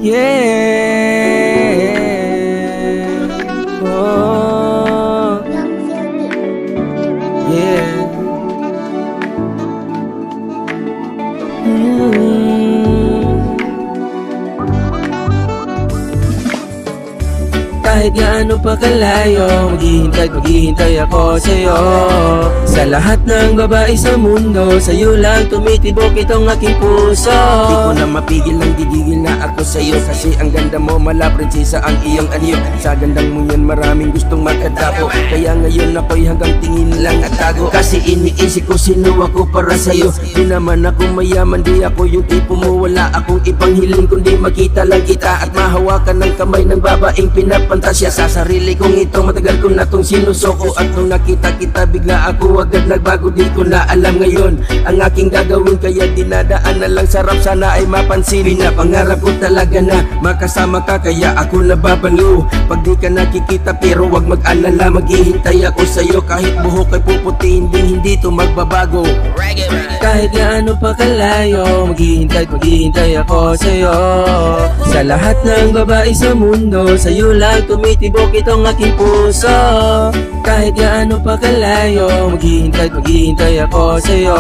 Yeah. Oh. Yeah. Kahit gaano pa kalayo, maghihintay ako sa'yo. Sa lahat ng babae sa mundo, sa'yo lang tumitibok itong aking puso. Di ko na mapigil ang gigigil na ako sa'yo, kasi ang ganda mo, mala prinsesa ang iyong anyo. Sa gandang mo yan maraming gustong magkadapo, kaya ngayon ako'y hanggang tingin lang at tago. Kasi iniisip ko sino ako para sa'yo. Di naman ako mayaman, di ako yung tipo mo. Wala akong ibang hiling kundi makita lang kita at mahawakan ng kamay ng babaeng pinapantasya. Sa sarili kong ito matagal ko na tong sinusoko, at nung nakita kita bigla ako agad nagbago. Di ko na alam ngayon ang aking gagawin, kaya dinadaan na lang sarap, sana ay mapansin. Pinapangarap ko talaga na makasama ka, kaya ako nababaliw pag di ka nakikita. Pero wag mag-alala, maghihintay ako sa'yo. Kahit buhok ay puputi, hindi to magbabago. Kahit gaano pa kalayo, maghihintay ako sa'yo. Sa lahat ng babae sa mundo, sa'yo lang tumitibok itong aking puso. Kahit gaano pa kalayo, maghihintay ako sa'yo.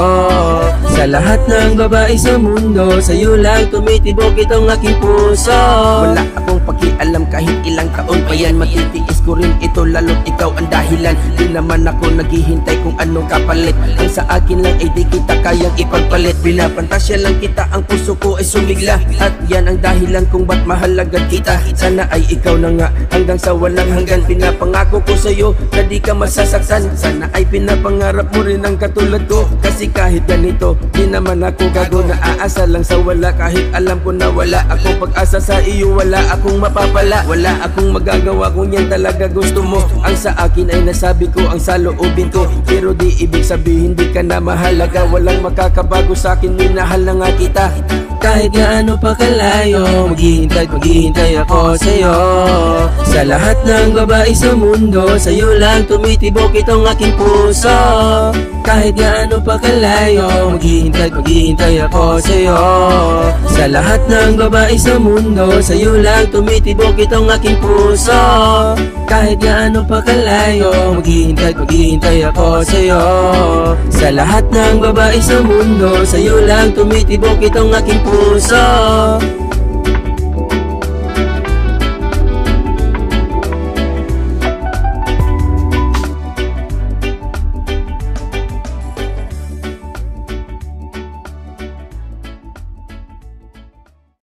Sa lahat ng babae sa mundo, sa'yo lang tumitibok itong aking puso. Wala akong pakialam kahit ilang taon pa yan, matitiis ko rin ito lalo't ikaw ang dahilan. Di naman ako naghihintay kung anong kapalit, ang sa akin lang ay di kita kayang ipagpalit. Pinapantasya lang kita, ang puso ko ay sumigla, at yan ang dahilan kung ba't mahalaga kita. Sana ay ikaw na nga hanggang sa walang hanggan. Pinapangako ko sa'yo na di ka masasaktan, sana ay pinapangarap mo rin ang katulad ko. Kasi kahit ganito, di naman ako gago na aasa lang sa wala. Kahit alam ko na wala akong pag-asa sa iyo, wala akong mapapala, wala akong magagawa kung yan talaga gusto mo. Ang sa akin ay nasabi ko ang saloobin ko, pero di ibig sabihin di ka na mahalaga. Walang makakabago sa akin, minahal na nga kita. Kahit gaano pa kalayo, maghihintay ako sa'yo. Sa lahat ng babae sa mundo, sa'yo lang tumitibok itong aking puso. Kahit gaano pa kalayo, maghihintay ako sa'yo. Sa lahat ng babae sa mundo, sa'yo lang tumitibok itong aking puso. Kahit gaano pa kalayo, maghihintay ako sa'yo. Sa lahat ng babae sa mundo, sa'yo lang tumitibok itong aking puso.